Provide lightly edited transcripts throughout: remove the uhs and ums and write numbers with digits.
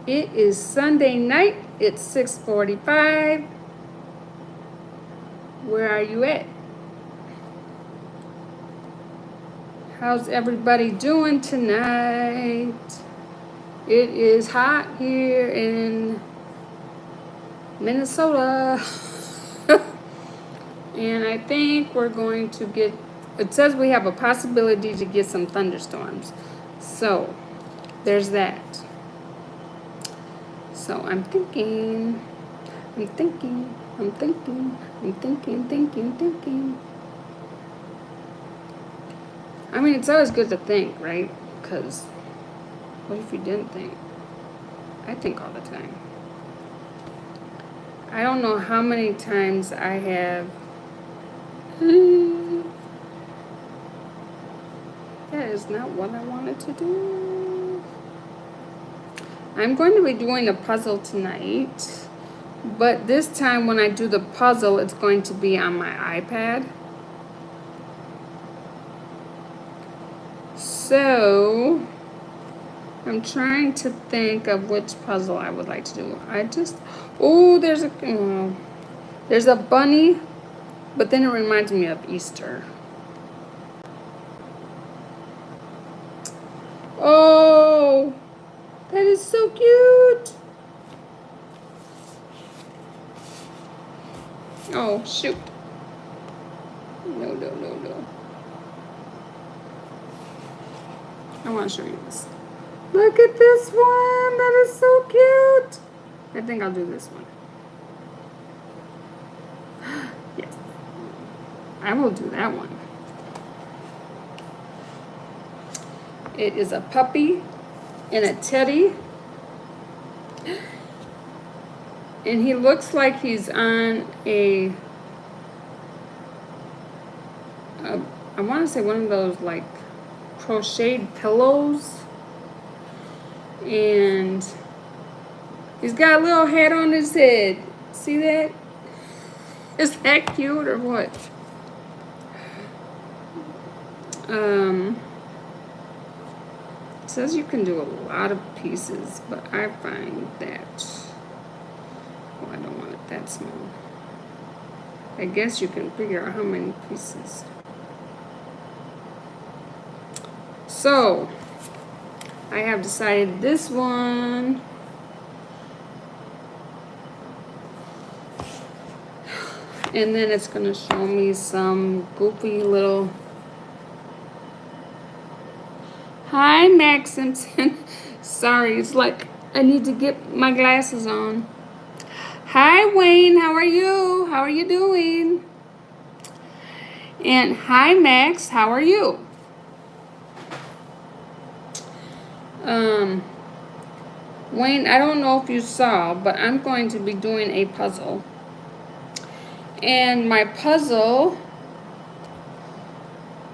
It is Sunday night. It's 6:45. Where are you at? How's everybody doing tonight? It is hot here in Minnesota. And I think we're going to get, it says we have a possibility to get some thunderstorms. So there's that. So I'm thinking. I mean, it's always good to think, right? Because what if you didn't think? I think all the time. I don't know how many times I have. That is not what I wanted to do. I'm going to be doing a puzzle tonight. But this time when I do the puzzle, it's going to be on my iPad. So I'm trying to think of which puzzle I would like to do. There's a bunny, but then it reminds me of Easter. Oh, that is so cute. Oh, shoot. No. I want to show you this. Look at this one. That is so cute. I think I'll do this one. Yes. I will do that one. It is a puppy and a teddy. And he looks like he's on I want to say one of those like crocheted pillows. And he's got a little hat on his head. See that? Is that cute or what? It says you can do a lot of pieces, but I find that, oh, I don't want it that small. I guess you can figure out how many pieces. So, I have decided this one. And then it's going to show me some goofy little... Hi, Max Simpson. Sorry, it's like I need to get my glasses on. Hi, Wayne. How are you? How are you doing? And hi, Max. How are you? Wayne, I don't know if you saw, but I'm going to be doing a puzzle. And my puzzle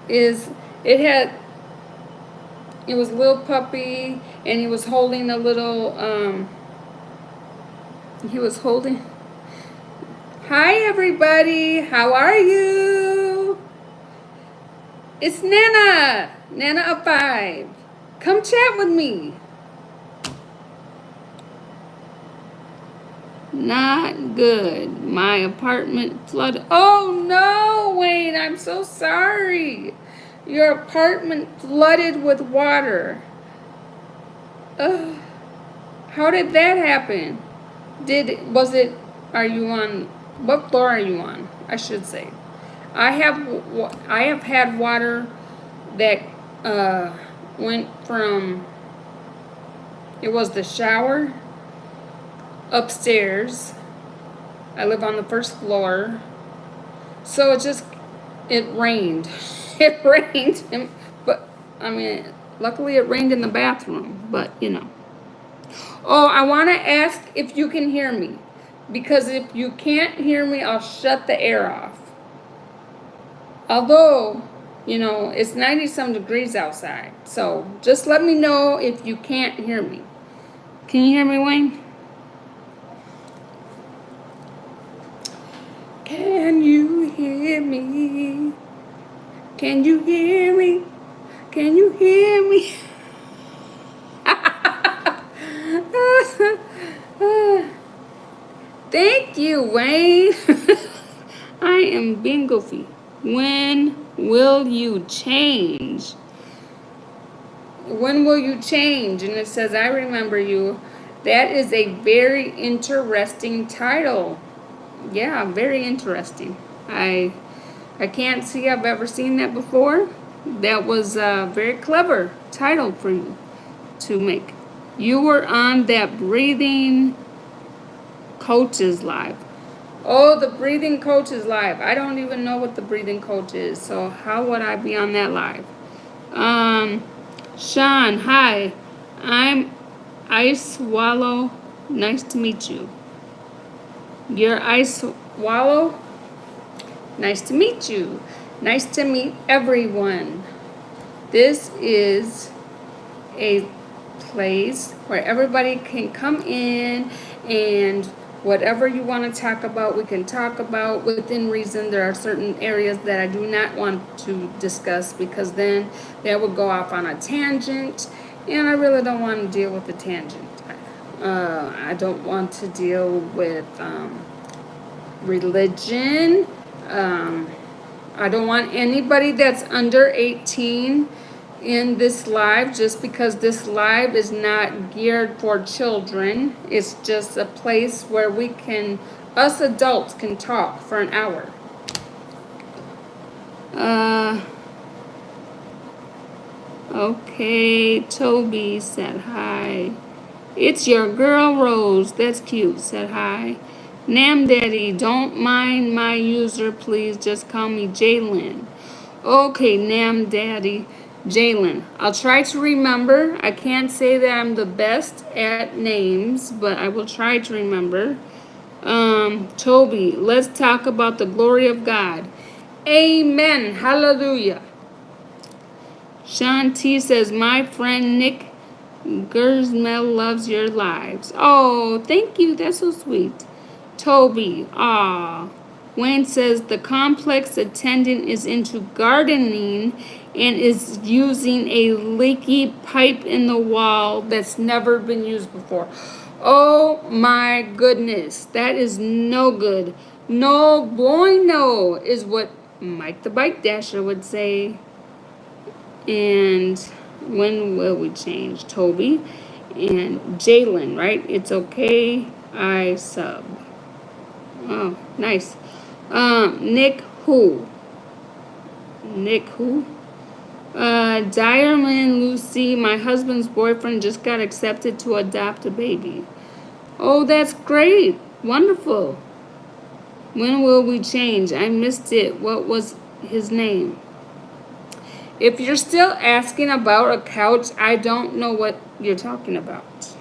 is, it was a little puppy, and he was holding a little, hi everybody, how are you? It's Nana of 5. Come chat with me. Not good. My apartment flooded. Oh no, Wayne, I'm so sorry. Your apartment flooded with water. Ugh. How did that happen? Are you on, what floor are you on? I should say. I have had water that went from, it was the shower upstairs. I live on the first floor. So it rained. It rained. But, I mean, luckily it rained in the bathroom. But, you know. Oh, I want to ask if you can hear me. Because if you can't hear me, I'll shut the air off. Although, you know, it's 90-some degrees outside. So, just let me know if you can't hear me. Can you hear me, Wayne? Can you hear me? Can you hear me? Can you hear me? Thank you, Wayne. I am being goofy. When will you change? When will you change? And it says, I remember you. That is a very interesting title. Yeah, very interesting. I can't see I've ever seen that before. That was a very clever title for you to make. You were on that breathing coaches live. Oh, the breathing coach is live. I don't even know what the breathing coach is. So how would I be on that live? Sean, hi. I'm Ice Wallow. Nice to meet you. You're Ice Wallow? Nice to meet you. Nice to meet everyone. This is a place where everybody can come in and whatever you want to talk about, we can talk about within reason. There are certain areas that I do not want to discuss because then that would go off on a tangent, and I really don't want to deal with the tangent. I don't want to deal with religion. I don't want anybody that's under 18 in this live, just because this live is not geared for children. It's just a place where us adults can talk for an hour. Okay, Toby said hi. It's your girl Rose, that's cute, said hi. Nam Daddy, don't mind my user, please just call me Jalen. Okay, Nam Daddy. Jalen, I'll try to remember. I can't say that I'm the best at names, but I will try to remember. Toby, let's talk about the glory of God. Amen. Hallelujah. Shanti says, my friend Nick Gersmel loves your lives. Oh, thank you. That's so sweet. Toby, ah. Wayne says the complex attendant is into gardening and is using a leaky pipe in the wall that's never been used before. Oh my goodness, that is no good. No bueno is what Mike the Bike Dasher would say. And when will we change? Toby and Jalen, right? It's okay, I sub. Oh, nice. Nick who? Nick who? Diamond Lucy, my husband's boyfriend just got accepted to adopt a baby. Oh, that's great. Wonderful. When will we change? I missed it. What was his name? If you're still asking about a couch, I don't know what you're talking about.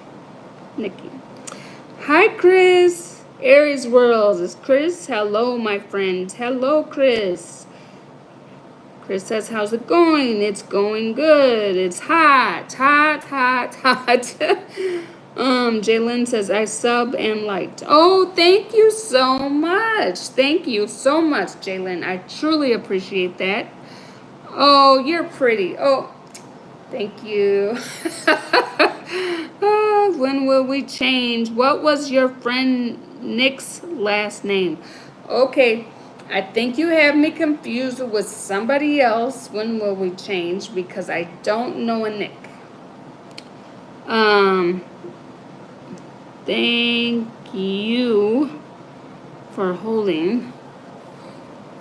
Nikki. Hi, Chris. Aries World is Chris. Hello, my friend. Hello, Chris. Chris says, how's it going? It's going good. It's hot, hot, hot, hot. Jalen says, I sub and liked. Oh, thank you so much. Thank you so much, Jalen. I truly appreciate that. Oh, you're pretty. Oh, thank you. When will we change? What was your friend Nick's last name? Okay, I think you have me confused with somebody else. When will we change? Because I don't know a Nick. Thank you for holding.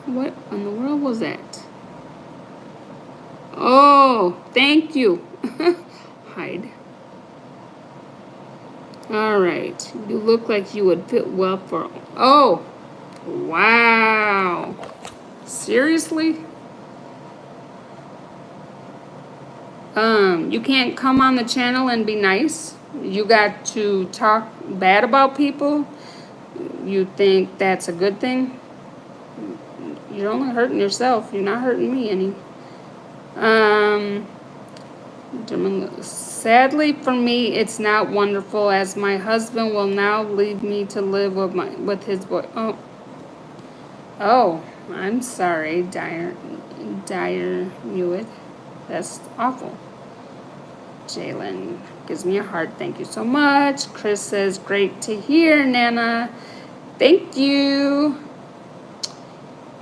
What in the world was that? Oh, thank you. Hide. All right. You look like you would fit well for... Oh, wow. Seriously? You can't come on the channel and be nice? You got to talk bad about people? You think that's a good thing? You're only hurting yourself. You're not hurting me any. Sadly for me, it's not wonderful, as my husband will now leave me to live with his boy. Oh, I'm sorry, Dyer Hewitt. That's awful. Jalen gives me a heart. Thank you so much. Chris says, great to hear, Nana. Thank you.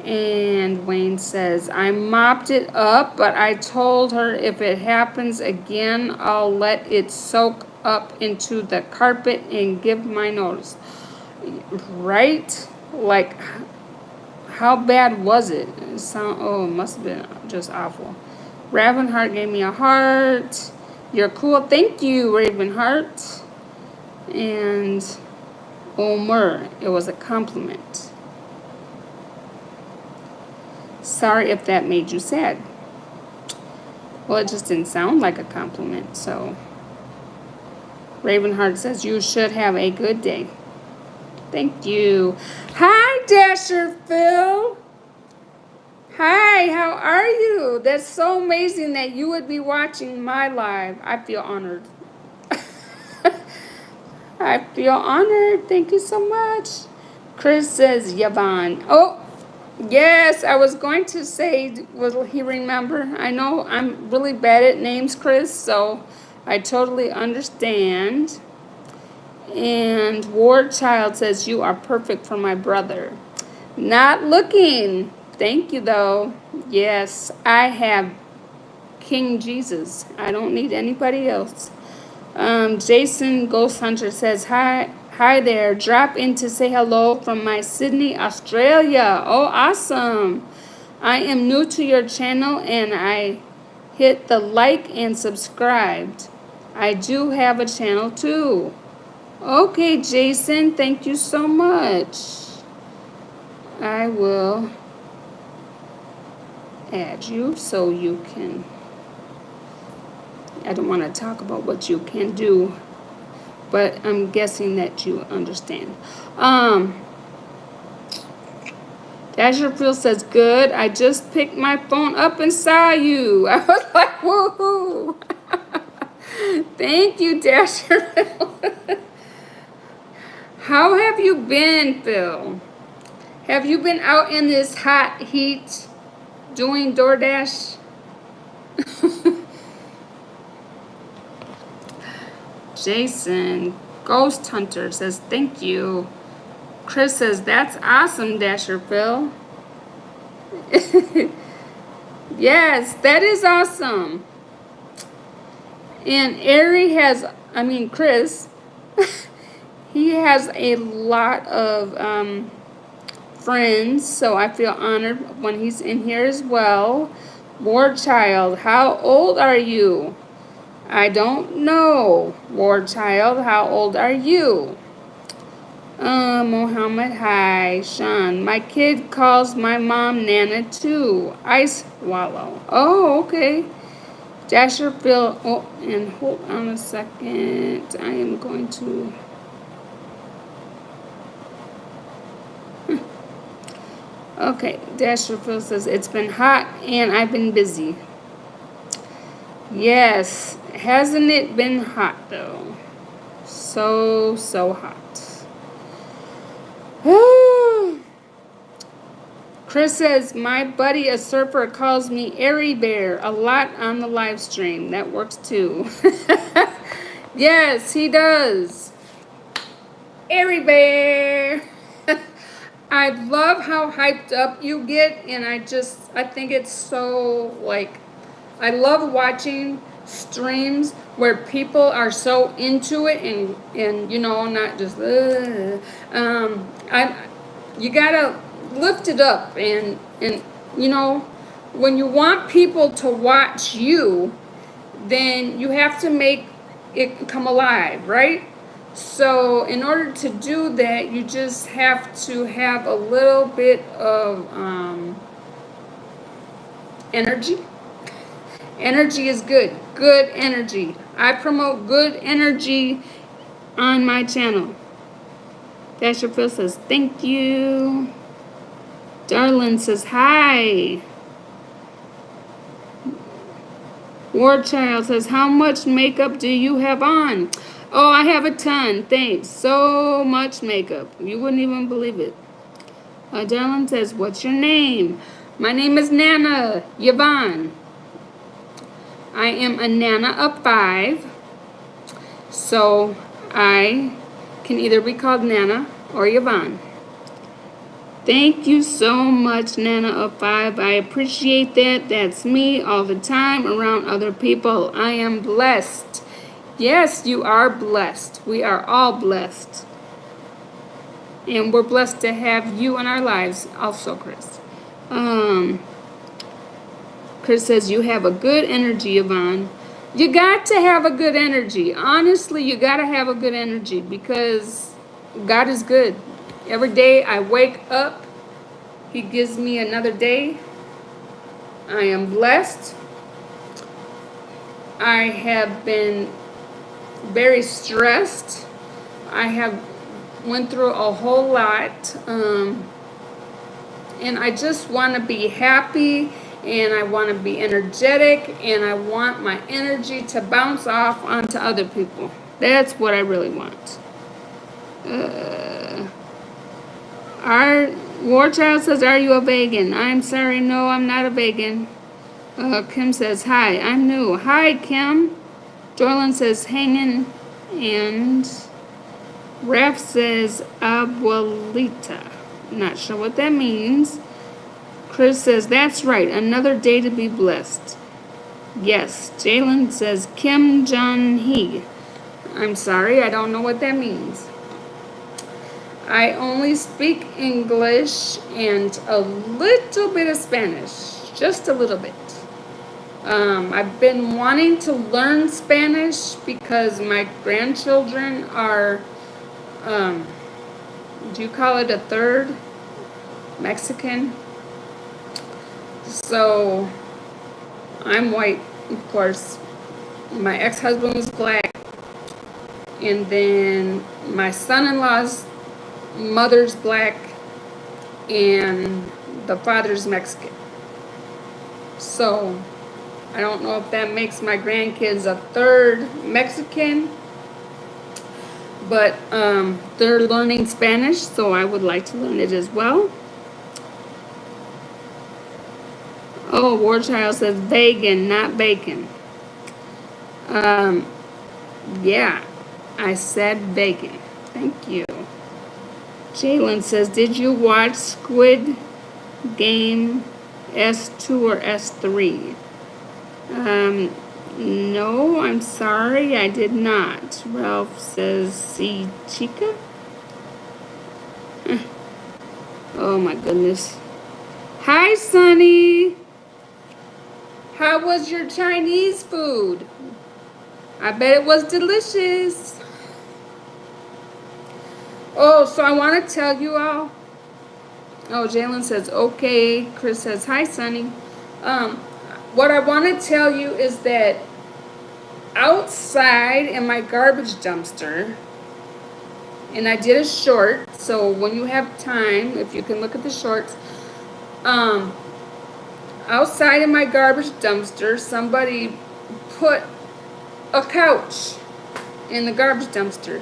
And Wayne says, I mopped it up, but I told her if it happens again, I'll let it soak up into the carpet and give my notice. Right? Like, how bad was it? It must have been just awful. Ravenheart gave me a heart. You're cool. Thank you, Ravenheart. And Omer, it was a compliment. Sorry if that made you sad. Well, it just didn't sound like a compliment, so. Ravenheart says, you should have a good day. Thank you. Hi, Dasher Phil. Hi, how are you? That's so amazing that you would be watching my live. I feel honored. I feel honored. Thank you so much. Chris says, Yvonne. Oh, yes, I was going to say, will he remember? I know I'm really bad at names, Chris, so I totally understand. And Ward Child says, you are perfect for my brother. Not looking. Thank you, though. Yes, I have King Jesus. I don't need anybody else. Jason Ghost Hunter says, hi there. Drop in to say hello from my Sydney, Australia. Oh, awesome. I am new to your channel and I hit the like and subscribed. I do have a channel too. Okay, Jason, thank you so much. I will add you so you can, I don't want to talk about what you can do, but I'm guessing that you understand. Dasherfield says, good, I just picked my phone up and saw you. I was like, woohoo. Thank you, Dasherfield. How have you been, Phil? Have you been out in this hot heat doing DoorDash? Jason Ghost Hunter says, thank you. Chris says, that's awesome, Dasher Phil. Yes, that is awesome. And Chris, he has a lot of friends, so I feel honored when he's in here as well. War Child, how old are you? I don't know. War Child, how old are you? Mohammed, hi. Sean, my kid calls my mom Nana too. Ice Wallow. Oh, okay. Dasher Phil, oh, and hold on a second. I am going to... Okay, Dasher Phil says, it's been hot and I've been busy. Yes, hasn't it been hot though? So hot. Chris says, my buddy, a surfer, calls me Airy Bear a lot on the live stream. That works too. Yes, he does. Airy Bear. I love how hyped up you get, and I think it's so, like, I love watching streams where people are so into it and you know, not just, you gotta lift it up and, you know, when you want people to watch you, then you have to make it come alive, right? So in order to do that, you just have to have a little bit of energy. Energy is good. Good energy. I promote good energy on my channel. Dasher Phil says, thank you. Darlin says, hi. War Child says, how much makeup do you have on? Oh, I have a ton. Thanks. So much makeup. You wouldn't even believe it. Darlin says, what's your name? My name is Nana Yvonne. I am a Nana of 5. So I can either be called Nana or Yvonne. Thank you so much, Nana of 5. I appreciate that. That's me all the time around other people. I am blessed. Yes, you are blessed. We are all blessed. And we're blessed to have you in our lives also, Chris. Chris says, you have a good energy, Yvonne. You got to have a good energy. Honestly, you got to have a good energy because God is good. Every day I wake up, He gives me another day. I am blessed. I have been very stressed. I have went through a whole lot. And I just want to be happy, and I want to be energetic, and I want my energy to bounce off onto other people. That's what I really want. Our War Child says, are you a vegan? I'm sorry, no, I'm not a vegan. Kim says, hi, I'm new. Hi, Kim. Joylyn says, hanging. And Raph says, abuelita. Not sure what that means. Chris says, that's right, another day to be blessed. Yes. Jalen says, Kim Jong-hee. I'm sorry, I don't know what that means. I only speak English and a little bit of Spanish. Just a little bit. I've been wanting to learn Spanish because my grandchildren are, do you call it a third Mexican? So I'm white, of course. My ex-husband was black. And then my son-in-law's mother's black and the father's Mexican. So I don't know if that makes my grandkids a third Mexican, but they're learning Spanish, so I would like to learn it as well. Oh, War Child says vegan, not bacon. Yeah, I said vegan. Thank you. Jalen says, did you watch Squid Game S2 or S3? No, I'm sorry, I did not. Ralph says, see chica? Oh my goodness. Hi, Sonny. How was your Chinese food? I bet it was delicious. Oh, so I want to tell you all. Oh, Jalen says, okay. Chris says, hi, Sonny. What I want to tell you is that outside in my garbage dumpster, and I did a short, so when you have time, if you can look at the shorts, outside in my garbage dumpster, somebody put a couch in the garbage dumpster.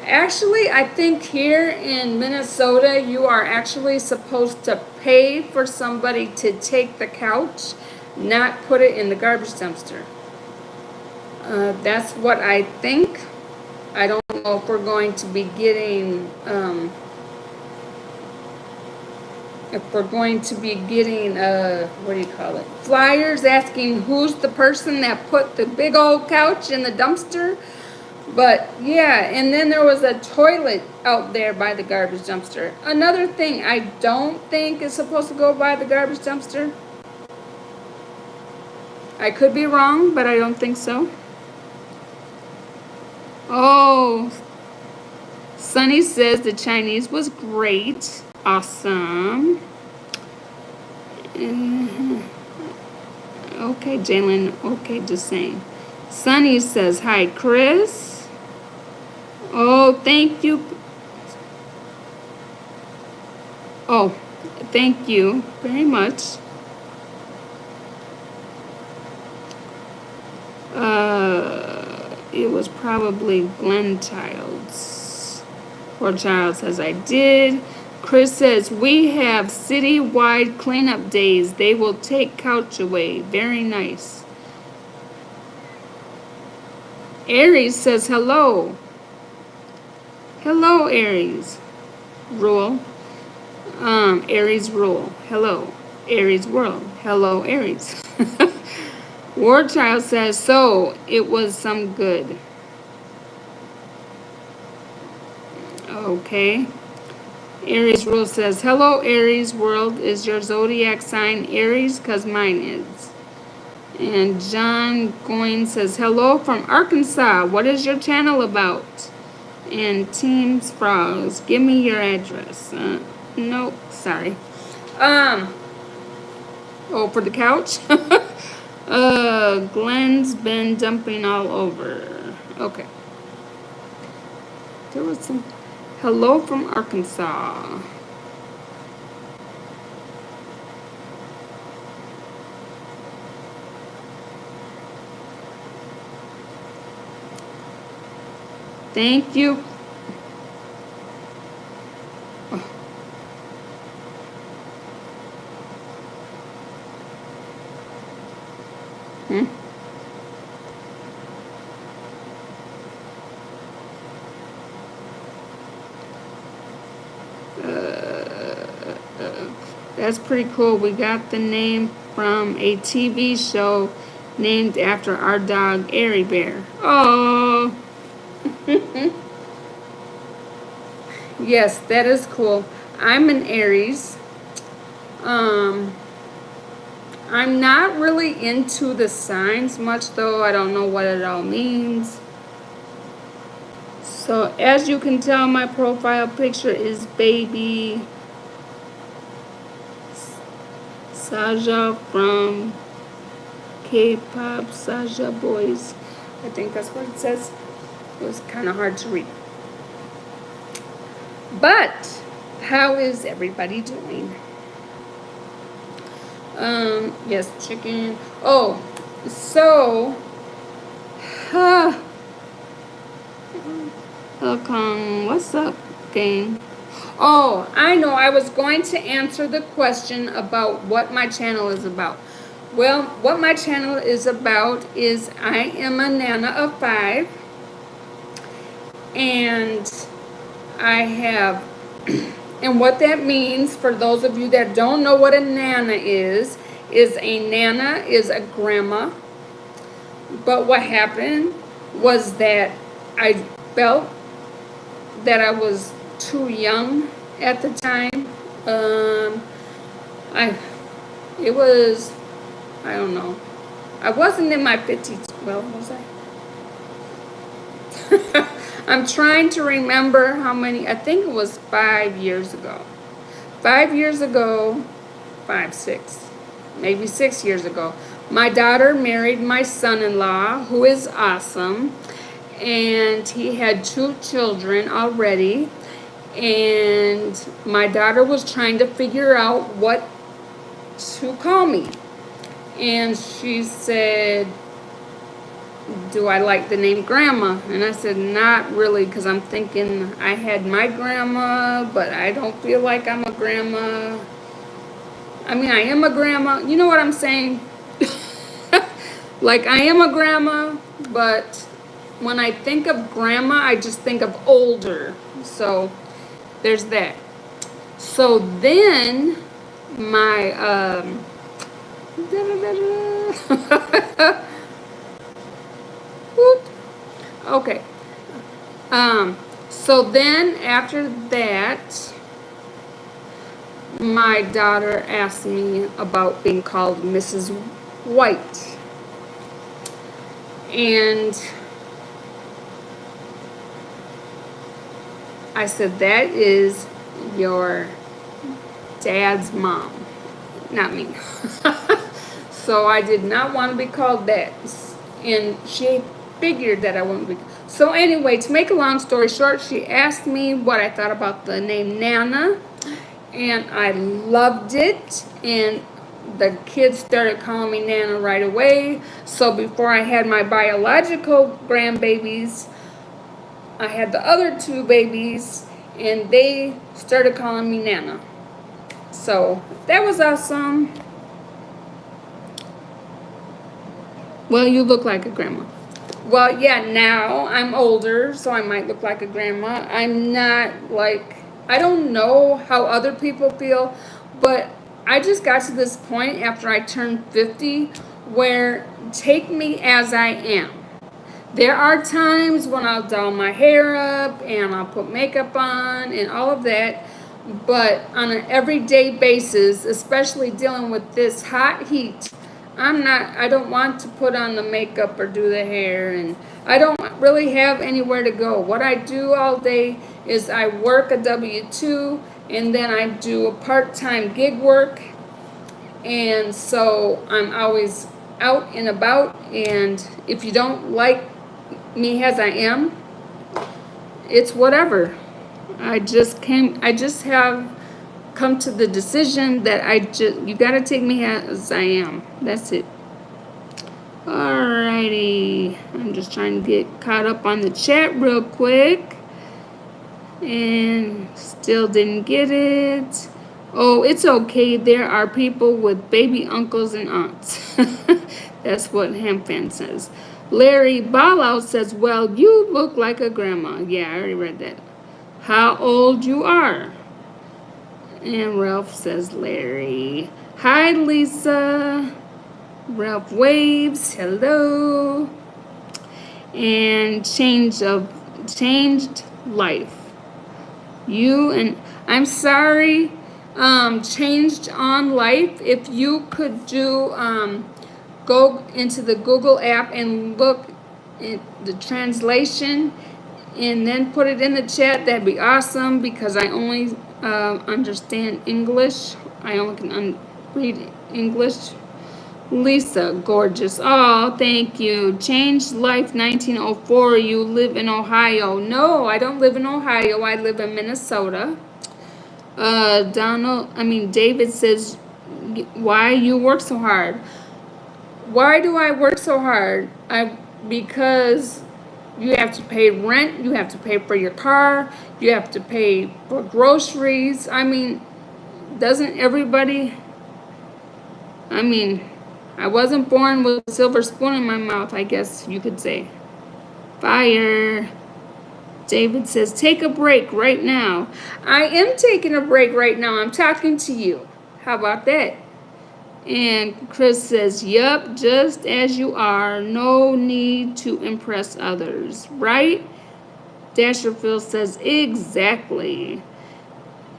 Actually, I think here in Minnesota, you are actually supposed to pay for somebody to take the couch, not put it in the garbage dumpster. That's what I think. I don't know if we're going to be getting, what do you call it? Flyers asking who's the person that put the big old couch in the dumpster. But yeah, and then there was a toilet out there by the garbage dumpster. Another thing I don't think is supposed to go by the garbage dumpster. I could be wrong, but I don't think so. Oh, Sunny says the Chinese was great. Awesome. Okay, Jalen. Okay, just saying. Sunny says, hi, Chris. Oh, thank you. Oh, thank you very much. It was probably Glenn Childs. Or Child says, I did. Chris says, we have city-wide cleanup days. They will take couch away. Very nice. Aries says, hello. Hello, Aries. Rule. Aries rule. Hello. Aries world. Hello, Aries. War Child says, so it was some good. Okay. Aries rule says, hello, Aries world. Is your zodiac sign Aries? Because mine is. And John Goin says, hello from Arkansas. What is your channel about? And Team Frogs, give me your address. Nope, sorry. Oh, for the couch? Glenn's been dumping all over. Okay. There was some. Hello from Arkansas. Thank you. Hmm? That's pretty cool. We got the name from a TV show named after our dog, Airy Bear. Oh. Yes, that is cool. I'm an Aries. I'm not really into the signs much, though. I don't know what it all means. So as you can tell, my profile picture is baby Saja from K-pop Saja Boys. I think that's what it says. It was kind of hard to read. But how is everybody doing? Yes, chicken. Oh, so Kong, what's up, gang? Oh, I know. I was going to answer the question about what my channel is about. Well, what my channel is about is I am a Nana of 5. And I have, and what that means for those of you that don't know what a Nana is a Nana is a grandma. But what happened was that I felt that I was too young at the time. I don't know. I wasn't in my 50s. Well, was I? I'm trying to remember how many. I think it was 5 years ago. 5 years ago, 5, 6, maybe 6 years ago, my daughter married my son-in-law, who is awesome. And he had 2 children already. And my daughter was trying to figure out what to call me. And she said, do I like the name Grandma? And I said, not really, because I'm thinking I had my grandma, but I don't feel like I'm a grandma. I mean, I am a grandma. You know what I'm saying? Like, I am a grandma, but when I think of grandma, I just think of older. So, there's that. So then, my, whoop. Okay. So then after that, my daughter asked me about being called Mrs. White. And I said, that is your dad's mom, not me. So I did not want to be called that. And she figured that I wouldn't be. So anyway, to make a long story short, she asked me what I thought about the name Nana. And I loved it. And the kids started calling me Nana right away. So before I had my biological grandbabies, I had the other 2 babies. And they started calling me Nana. So that was awesome. Well, you look like a grandma. Well, yeah, now I'm older, so I might look like a grandma. I'm not like, I don't know how other people feel, but I just got to this point after I turned 50 where take me as I am. There are times when I'll doll my hair up and I'll put makeup on and all of that, but on an everyday basis, especially dealing with this hot heat, I don't want to put on the makeup or do the hair, and I don't really have anywhere to go. What I do all day is I work a W-2 and then I do a part-time gig work, and so I'm always out and about, and if you don't like me as I am, it's whatever. I just have come to the decision that you gotta take me as I am. That's it. Alrighty. I'm just trying to get caught up on the chat real quick. And still didn't get it. Oh, it's okay. There are people with baby uncles and aunts. That's what Hamfan says. Larry Ballout says, well, you look like a grandma. Yeah, I already read that. How old you are? And Ralph says, Larry. Hi, Lisa. Ralph waves. Hello. And changed life. I'm sorry, changed on life. If you could go into the Google app and look at the translation and then put it in the chat, that'd be awesome, because I only understand English. I only can read English. Lisa, gorgeous. Oh, thank you. Changed life 1904. You live in Ohio. No, I don't live in Ohio. I live in Minnesota. David says, why you work so hard? Why do I work so hard? Because you have to pay rent, you have to pay for your car, you have to pay for groceries. Doesn't everybody? I wasn't born with a silver spoon in my mouth, I guess you could say. Fire. David says, take a break right now. I am taking a break right now. I'm talking to you. How about that? And Chris says, yup, just as you are. No need to impress others, right? Dasherfield says, exactly.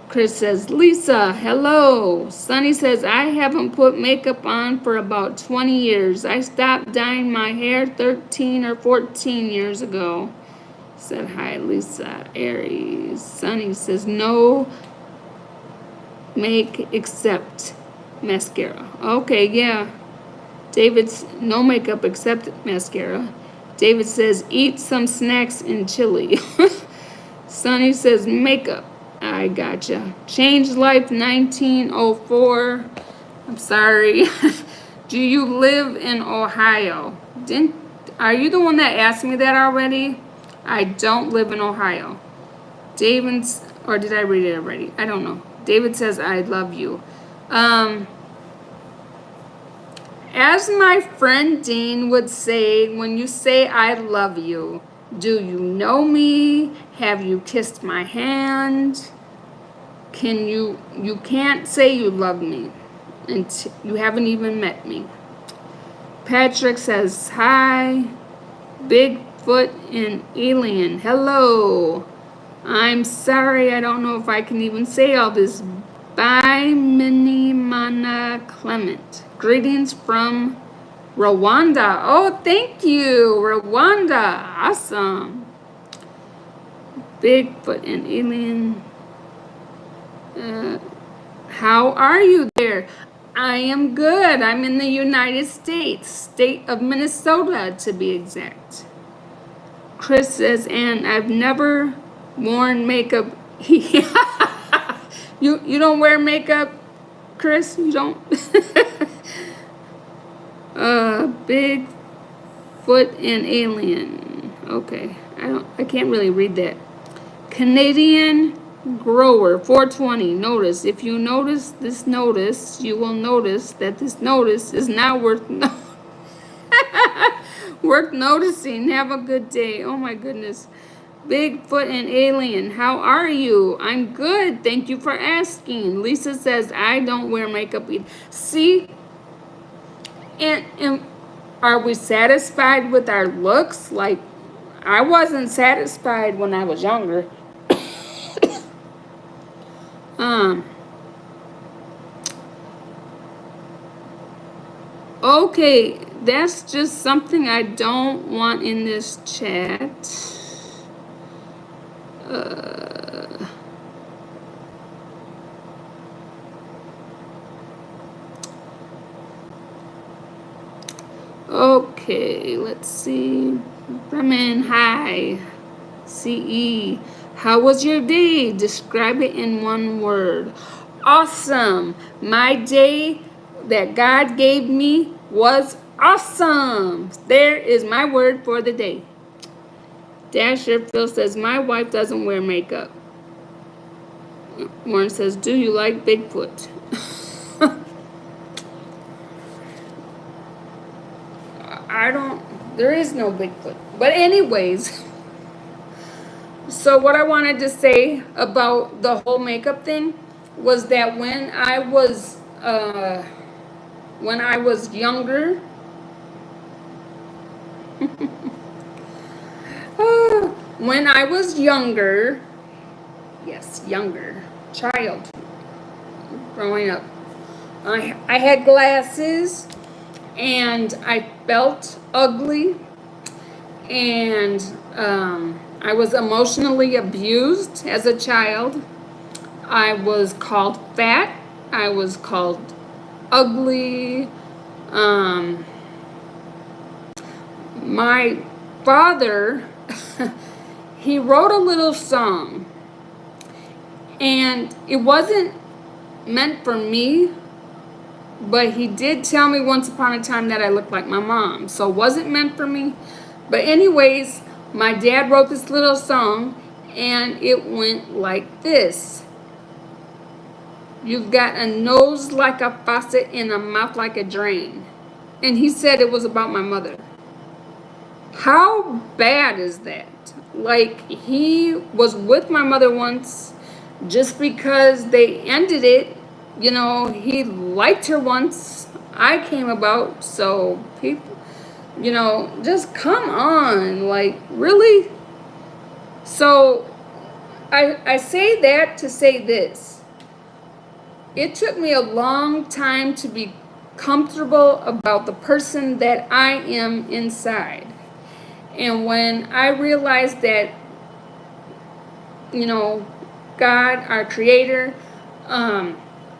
Chris says, Lisa, hello. Sunny says, I haven't put makeup on for about 20 years. I stopped dyeing my hair 13 or 14 years ago. Said, hi, Lisa. Aries. Sunny says, no make except mascara. Okay, yeah. David's no makeup except mascara. David says, eat some snacks and chili. Sunny says, makeup. I gotcha. Changed life 1904. I'm sorry. Do you live in Ohio? Are you the one that asked me that already? I don't live in Ohio. Or did I read it already? I don't know. David says, I love you. As my friend Dean would say, when you say I love you, do you know me? Have you kissed my hand? You can't say you love me, and you haven't even met me. Patrick says, hi. Bigfoot and Alien, hello. I'm sorry, I don't know if I can even say all this. Bye, Minimana Clement. Greetings from Rwanda. Oh, thank you, Rwanda. Awesome. Bigfoot and Alien. How are you there? I am good. I'm in the United States, state of Minnesota to be exact. Chris says, and I've never worn makeup. You don't wear makeup, Chris? You don't? Bigfoot and Alien. Okay, I can't really read that. Canadian Grower 420. Notice, if you notice this notice, you will notice that this notice is not worth worth noticing. Have a good day. Oh my goodness. Bigfoot and alien, how are you? I'm good. Thank you for asking. Lisa says, I don't wear makeup either. See, and are we satisfied with our looks? Like, I wasn't satisfied when I was younger. Um, okay, that's just something I don't want in this chat. Okay, let's see. Bremen, hi. CE, how was your day? Describe it in one word. Awesome. My day that God gave me was awesome. There is my word for the day. Dasher Phil says, my wife doesn't wear makeup. Warren says, do you like Bigfoot? I don't, there is no Bigfoot. But anyways, so what I wanted to say about the whole makeup thing was that when I was younger, when I was younger, yes, younger, child, growing up, I had glasses and I felt ugly, and I was emotionally abused as a child. I was called fat. I was called ugly. My father, he wrote a little song, and it wasn't meant for me, but he did tell me once upon a time that I looked like my mom, so it wasn't meant for me. But anyways, my dad wrote this little song, and it went like this. You've got a nose like a faucet and a mouth like a drain. And he said it was about my mother. How bad is that? Like, he was with my mother once, just because they ended it, you know, he liked her once I came about, so people, you know, just come on, like, really? So, I say that to say this. It took me a long time to be comfortable about the person that I am inside. And when I realized that, you know, God, our creator,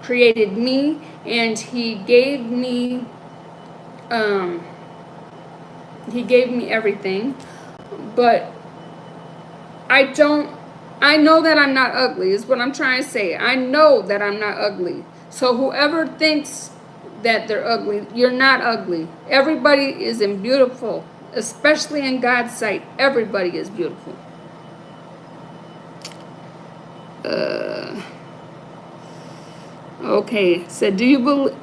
created me, and he gave me everything, but I know that I'm not ugly, is what I'm trying to say. I know that I'm not ugly. So whoever thinks that they're ugly, you're not ugly. Everybody is beautiful, especially in God's sight. Everybody is beautiful. Okay, so do you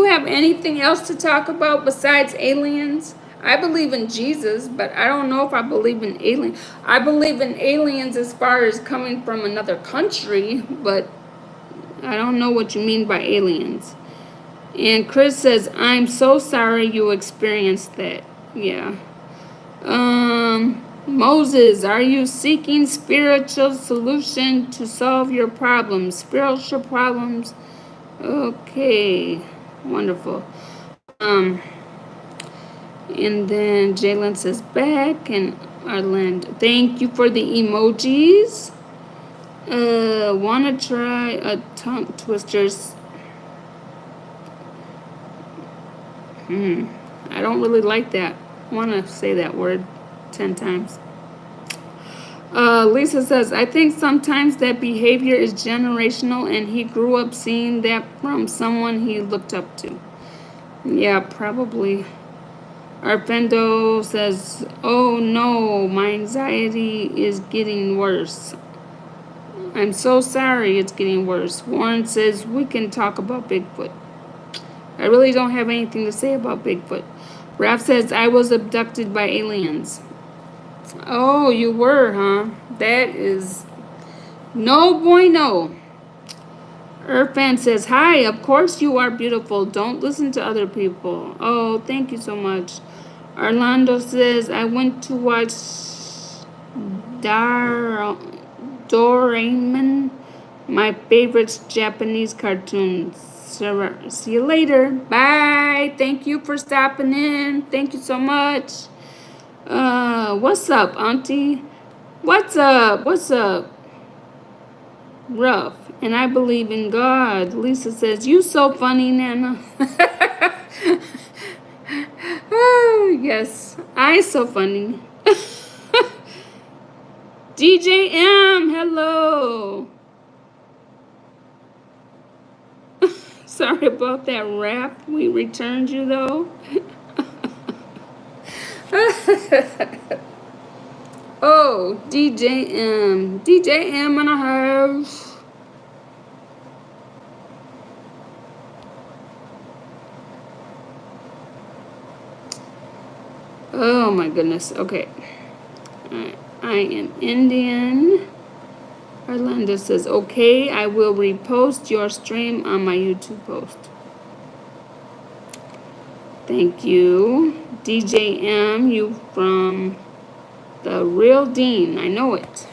have anything else to talk about besides aliens? I believe in Jesus, but I don't know if I believe in aliens. I believe in aliens as far as coming from another country, but I don't know what you mean by aliens. And Chris says, I'm so sorry you experienced that. Yeah. Moses, are you seeking spiritual solution to solve your problems? Spiritual problems? Okay. Wonderful. And then Jalen says back, and Arland, thank you for the emojis. Wanna try a tongue twisters? I don't really like that. Wanna say that word 10 times. Lisa says, I think sometimes that behavior is generational, and he grew up seeing that from someone he looked up to. Yeah, probably. Arpendo says, oh no, my anxiety is getting worse. I'm so sorry it's getting worse. Warren says, we can talk about Bigfoot. I really don't have anything to say about Bigfoot. Raph says, I was abducted by aliens. Oh, you were, huh? That is no bueno. Irfan says, hi, of course you are beautiful. Don't listen to other people. Oh, thank you so much. Orlando says, I went to watch Dar- Doraemon, my favorite Japanese cartoon. See you later. Bye. Thank you for stopping in. Thank you so much. What's up, Auntie? What's up? What's up? Rough. And I believe in God. Lisa says, you so funny, Nana. Oh, yes. I so funny. DJ M, hello. Sorry about that rap. We returned you, though. Oh, DJ M. DJ M in a house. Oh my goodness. Okay. I am Indian. Orlando says, okay, I will repost your stream on my YouTube post. Thank you. DJ M, you from the Real Dean. I know it.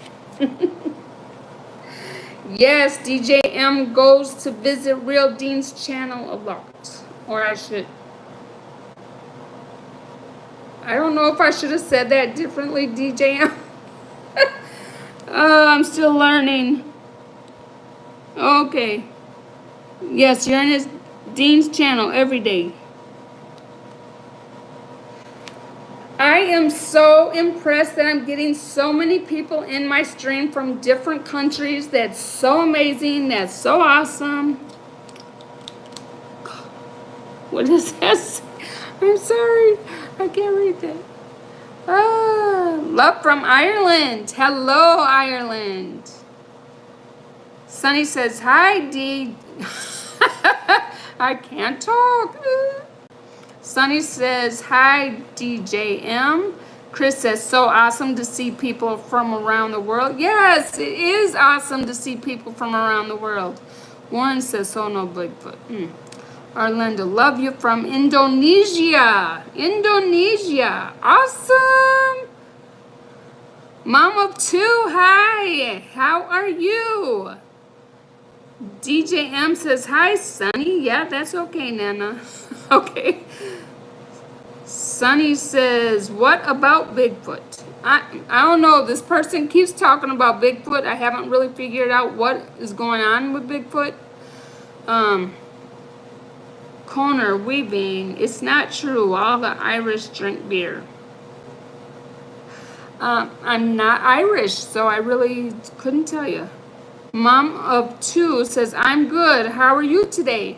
Yes, DJ M goes to visit Real Dean's channel a lot. Or I don't know if I should have said that differently, DJ M. I'm still learning. Okay. Yes, you're in his Dean's channel every day. I am so impressed that I'm getting so many people in my stream from different countries. That's so amazing. That's so awesome. What does that say? I'm sorry. I can't read that. Love from Ireland. Hello, Ireland. Sunny says, hi, D. I can't talk. Sunny says, hi, DJ M. Chris says, so awesome to see people from around the world. Yes, it is awesome to see people from around the world. Warren says, so no Bigfoot. Orlando, love you from Indonesia. Indonesia. Awesome. Mom of two, hi. How are you? DJ M says, hi, Sunny. Yeah, that's okay, Nana. Okay. Sunny says, what about Bigfoot? I don't know. This person keeps talking about Bigfoot. I haven't really figured out what is going on with Bigfoot. Connor Weaving, it's not true. All the Irish drink beer. I'm not Irish, so I really couldn't tell you. Mom of two says, I'm good. How are you today?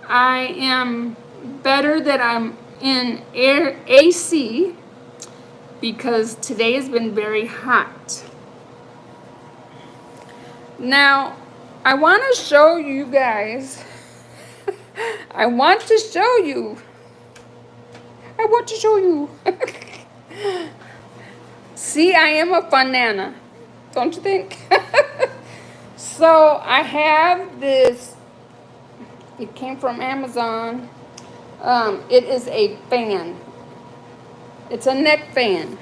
I am better that I'm in AC because today has been very hot. Now, I want to show you guys. I want to show you. See, I am a fun Nana. Don't you think? So I have this. It came from Amazon. It is a fan. It's a neck fan.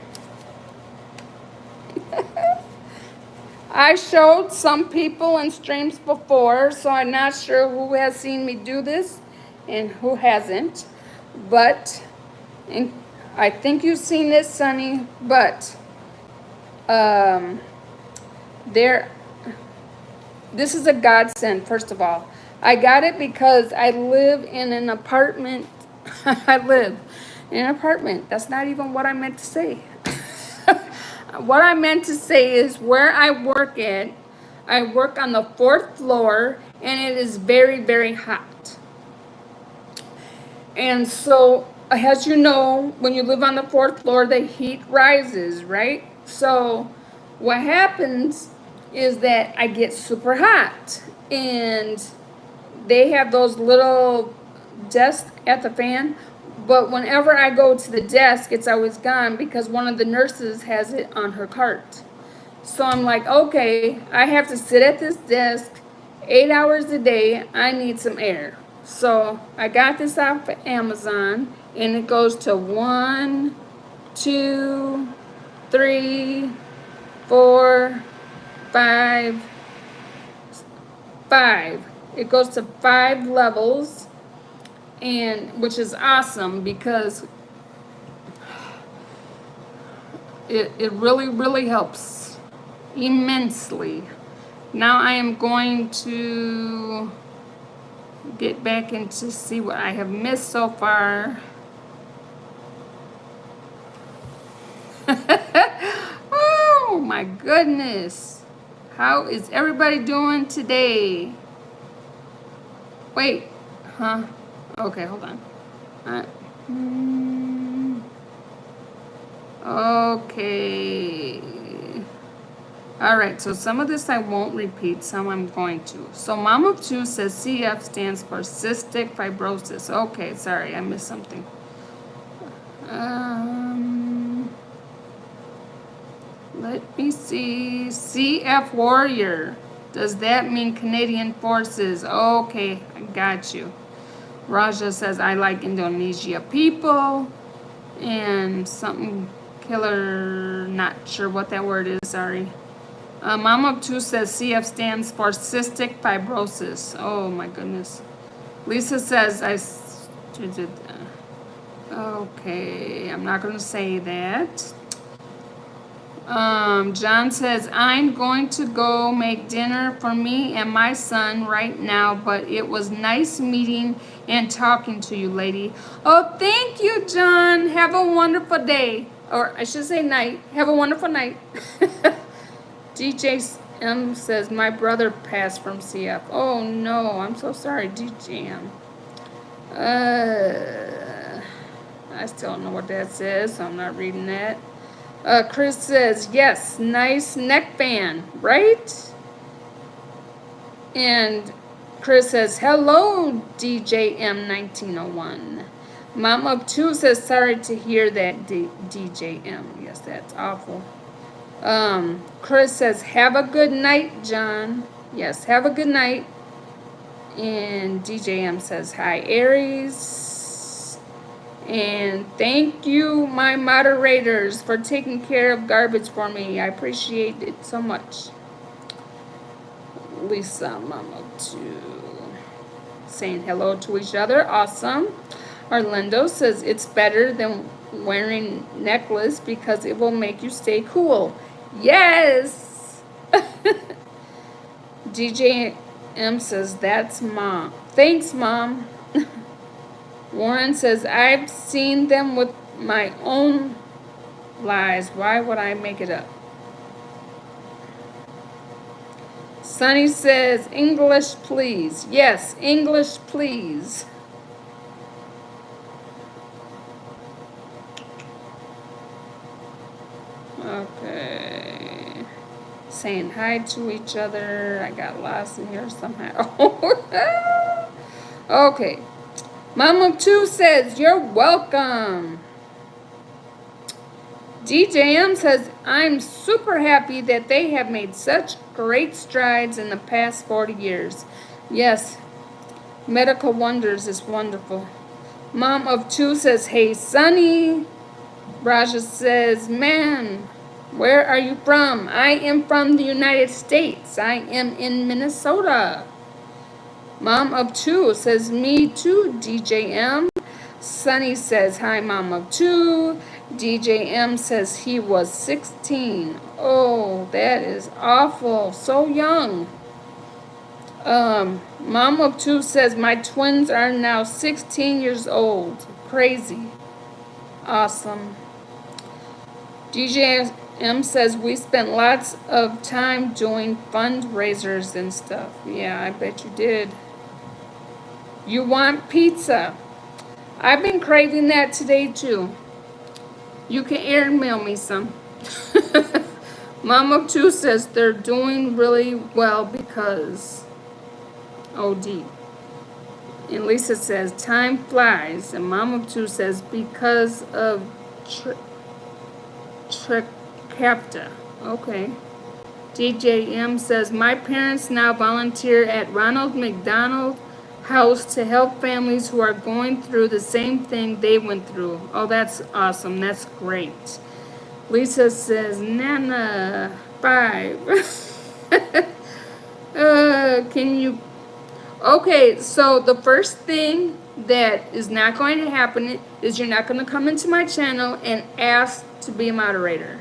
I showed some people in streams before, so I'm not sure who has seen me do this and who hasn't. But I think you've seen this, Sunny. But this is a godsend, first of all. I got it because I live in an apartment. I live in an apartment. That's not even what I meant to say. What I meant to say is where I work at, I work on the 4th floor, and it is very, very hot. And so, as you know, when you live on the 4th floor, the heat rises, right? So what happens is that I get super hot, and they have those little desks at the fan, but whenever I go to the desk, it's always gone because one of the nurses has it on her cart. So I'm like, okay, I have to sit at this desk 8 hours a day. I need some air. So I got this off of Amazon, and it goes to 1, 2, 3, 4, 5, 5. It goes to 5 levels, and which is awesome because it really helps immensely. Now I am going to get back in to see what I have missed so far. Oh my goodness. How is everybody doing today? Wait, huh? Okay, hold on. Okay. All right, so some of this I won't repeat, some I'm going to. So Mom of Two says CF stands for cystic fibrosis. Okay, sorry, I missed something. Let me see. CF Warrior. Does that mean Canadian Forces? Okay, I got you. Raja says, I like Indonesia people. And something killer, not sure what that word is, sorry. Mom of Two says CF stands for cystic fibrosis. Oh my goodness. Lisa says, okay, I'm not going to say that. John says, I'm going to go make dinner for me and my son right now, but it was nice meeting and talking to you, lady. Oh, thank you, John. Have a wonderful day. Or I should say night. Have a wonderful night. DJ M says, my brother passed from CF. Oh, no. I'm so sorry, DJ M. I still don't know what that says, so I'm not reading that. Chris says, yes, nice neck band, right? And Chris says, hello, DJ M1901. Mom of Two says, sorry to hear that, DJ M. Yes, that's awful. Chris says, have a good night, John. Yes, have a good night. And DJ M says, hi, Aries. And thank you, my moderators, for taking care of garbage for me. I appreciate it so much. Lisa, Mama, Two, saying hello to each other. Awesome. Arlindo says it's better than wearing necklace because it will make you stay cool. Yes. DJ M says that's mom. Thanks, Mom. Warren says, I've seen them with my own lies. Why would I make it up? Sunny says, English, please. Yes, English, please. Okay. Saying hi to each other. I got lost in here somehow. Okay. Mom of Two says, you're welcome. DJM says, I'm super happy that they have made such great strides in the past 40 years. Yes, medical wonders is wonderful. Mom of Two says, hey, Sonny. Raja says, man, where are you from? I am from the United States. I am in Minnesota. Mom of Two says, me too, DJ M. Sunny says, hi, Mom of Two. DJ M says he was 16. Oh, that is awful. So young. Mom of Two says, my twins are now 16 years old. Crazy. Awesome. DJ M says, we spent lots of time doing fundraisers and stuff. Yeah, I bet you did. You want pizza? I've been craving that today too. You can airmail me some. Mom of Two says they're doing really well because OD. And Lisa says, time flies. And Mom of Two says, because of Tricapta. Okay. DJM says, my parents now volunteer at Ronald McDonald House to help families who are going through the same thing they went through. Oh, that's awesome. That's great. Lisa says, Nana, 5. Can you... Okay, so the first thing that is not going to happen is you're not going to come into my channel and ask to be a moderator.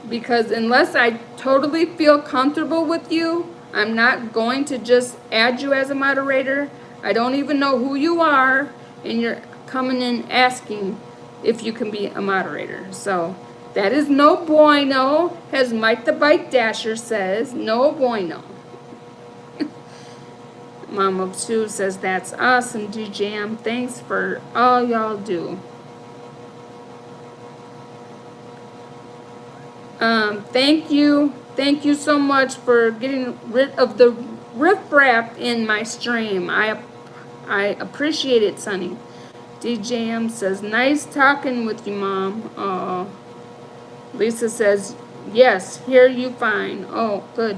Because unless I totally feel comfortable with you, I'm not going to just add you as a moderator. I don't even know who you are, and you're coming in asking if you can be a moderator. So that is no bueno, as Mike the Bike Dasher says, no bueno. Mom of Two says, that's awesome, DJM. Thanks for all y'all do. Thank you. Thank you so much for getting rid of the riffraff in my stream. I appreciate it, Sonny. DJM says, nice talking with you, Mom. Oh. Lisa says, yes, hear you fine. Oh, good.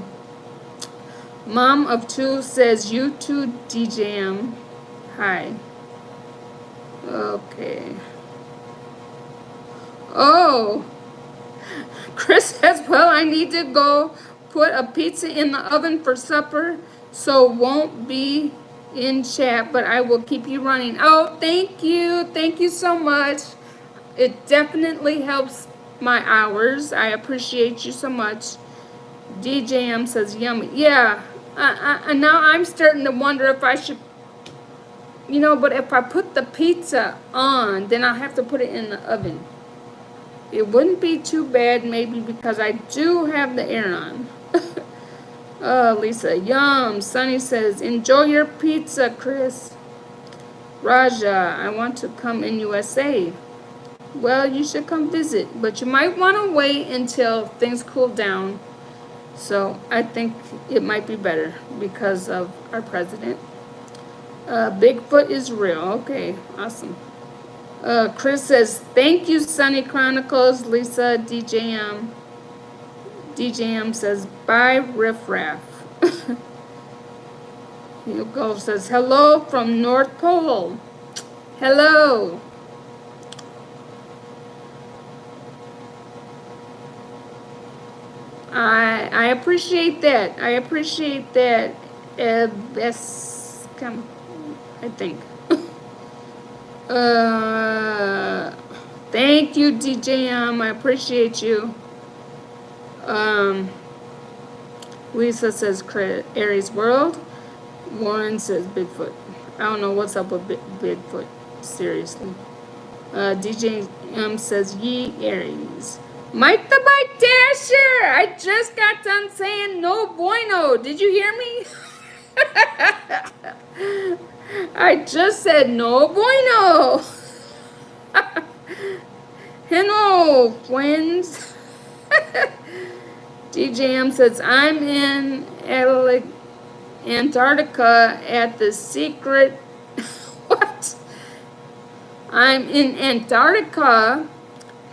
Mom of Two says, you too, DJM. Hi. Okay. Oh. Chris says, well, I need to go put a pizza in the oven for supper, so won't be in chat, but I will keep you running. Oh, thank you. Thank you so much. It definitely helps my hours. I appreciate you so much. DJM says, yummy. Yeah, now I'm starting to wonder if I should, you know, but if I put the pizza on, then I'll have to put it in the oven. It wouldn't be too bad, maybe, because I do have the air on. Lisa, yum. Sunny says, enjoy your pizza, Chris. Raja, I want to come in USA. Well, you should come visit, but you might want to wait until things cool down. So I think it might be better because of our president. Bigfoot is real. Okay, awesome. Chris says, thank you, Sunny Chronicles. Lisa, DJM. DJM says, bye, riffraff. Hugo says, hello from North Pole. Hello. I appreciate that. I appreciate that. Best come, I think. Thank you, DJM. I appreciate you. Lisa says Aries World. Warren says Bigfoot. I don't know what's up with Bigfoot. Seriously. DJM says ye Aries. Mike the Bike Dasher! I just got done saying no bueno. Did you hear me? I just said no bueno. Hello, friends. DJM says, I'm in Antarctica at the secret... What? I'm in Antarctica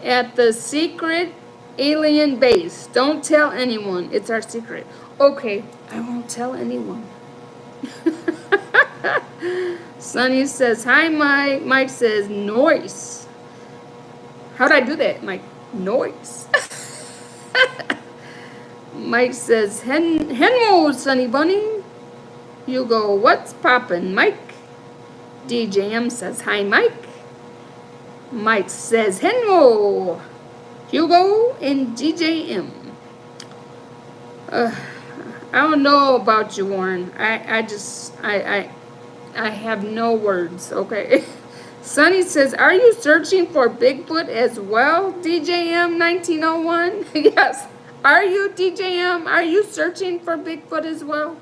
at the secret alien base. Don't tell anyone. It's our secret. Okay, I won't tell anyone. Sunny says, hi, Mike. Mike says, noise. How'd I do that, Mike? Noise. Mike says, hello, Sunny Bunny. You go, what's poppin', Mike? DJM says, hi, Mike. Mike says, hello, Hugo and DJM. I don't know about you, Warren. I have no words, okay? Sunny says, are you searching for Bigfoot as well, DJM 1901? Yes. Are you, DJM? Are you searching for Bigfoot as well?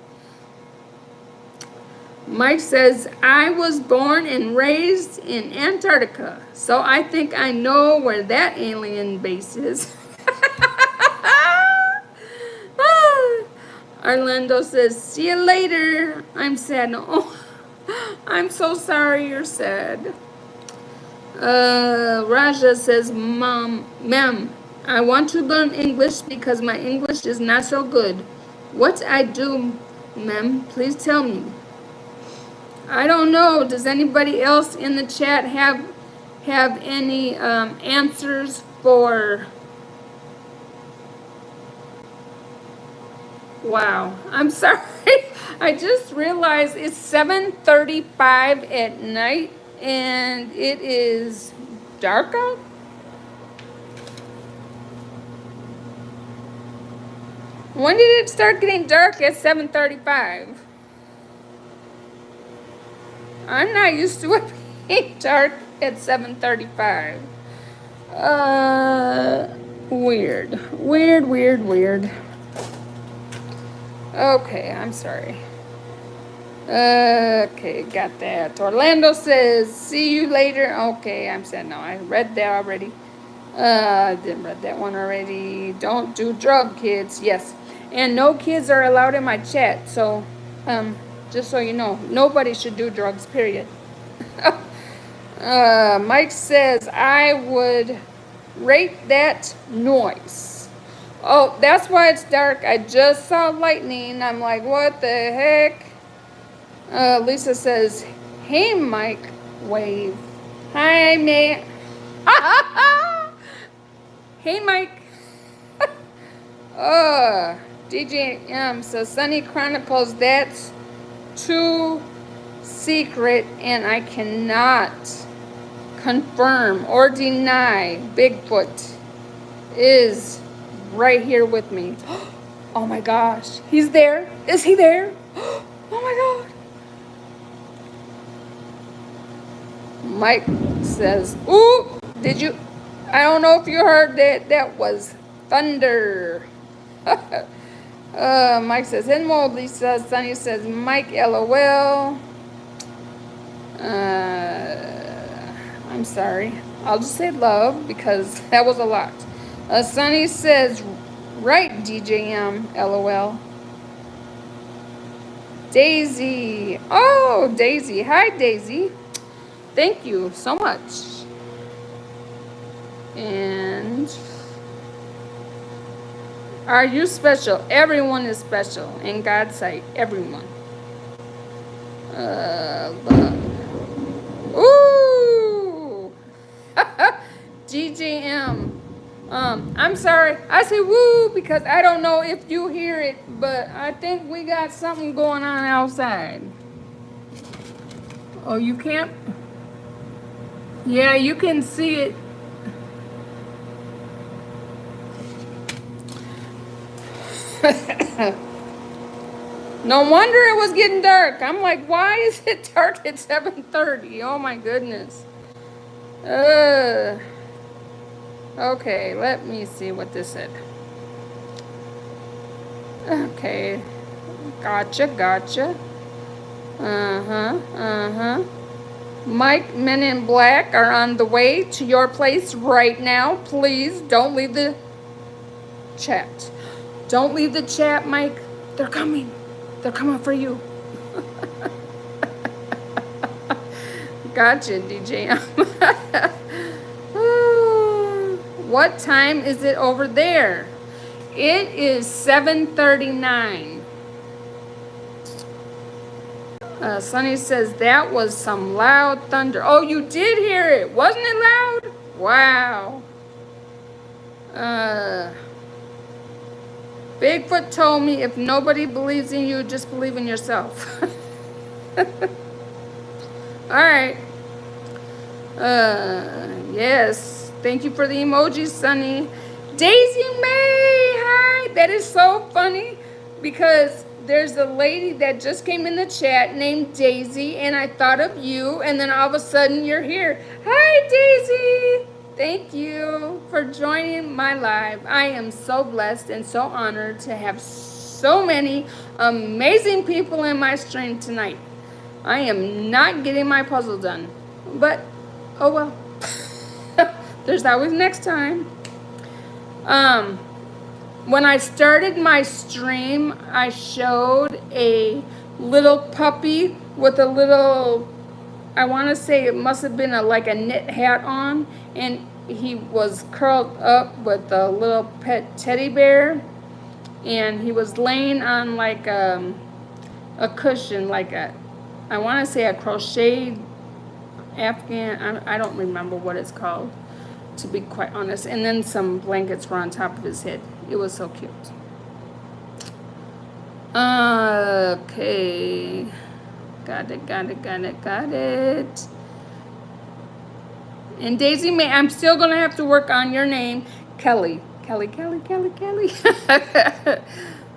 Mike says, I was born and raised in Antarctica, so I think I know where that alien base is. Orlando says, see you later. I'm sad. Oh, I'm so sorry you're sad. Raja says, Ma'am, I want to learn English because my English is not so good. What I do, ma'am? Please tell me. I don't know. Does anybody else in the chat have any answers for? Wow, I'm sorry. I just realized it's 7:35 at night and it is dark out. When did it start getting dark at 7:35? I'm not used to it being dark at 7:35. Weird. Okay, I'm sorry. Okay, got that. Orlando says, see you later. Okay, I'm saying no, I read that already. I didn't read that one already. Don't do drug, kids. Yes. And no kids are allowed in my chat. So, just so you know, nobody should do drugs, period. Mike says, I would rate that noise. Oh, that's why it's dark. I just saw lightning. I'm like, what the heck? Lisa says, hey, Mike, wave. Hi, mate. Hey, Mike. DJ M says, Sunny Chronicles, that's too secret and I cannot confirm or deny. Bigfoot is right here with me. Oh my gosh, he's there. Is he there? Oh my God. Mike says, ooh, did you? I don't know if you heard that. That was thunder. Mike says, Inmo. Lisa, Sunny says, Mike, LOL. I'm sorry. I'll just say love because that was a lot. Sunny says, right, DJM, LOL. Daisy. Oh, Daisy. Hi, Daisy. Thank you so much. And are you special? Everyone is special in God's sight. Everyone. Love. Ooh. GGM. I'm sorry. I say woo because I don't know if you hear it, but I think we got something going on outside. Oh, you can't? Yeah, you can see it. No wonder it was getting dark. I'm like, why is it dark at 7:30? Oh my goodness. Okay, let me see what this said. Okay. Gotcha. Mike, Men in Black are on the way to your place right now. Please don't leave the chat. Don't leave the chat, Mike. They're coming. They're coming for you. Gotcha, DJ. What time is it over there? It is 7:39. Sunny says that was some loud thunder. Oh, you did hear it. Wasn't it loud? Wow. Bigfoot told me if nobody believes in you, just believe in yourself. All right. Yes. Thank you for the emojis, Sunny. Daisy May, hi. That is so funny because there's a lady that just came in the chat named Daisy, and I thought of you, and then all of a sudden you're here. Hi, Daisy. Thank you for joining my live. I am so blessed and so honored to have so many amazing people in my stream tonight. I am not getting my puzzle done, but oh well. There's always next time. When I started my stream, I showed a little puppy with a little I want to say it must have been like a knit hat on, and he was curled up with a little pet teddy bear, and he was laying on like a cushion, like I want to say a crocheted Afghan, I don't remember what it's called, to be quite honest. And then some blankets were on top of his head. It was so cute. Okay. Got it. And Daisy May, I'm still going to have to work on your name. Kelly.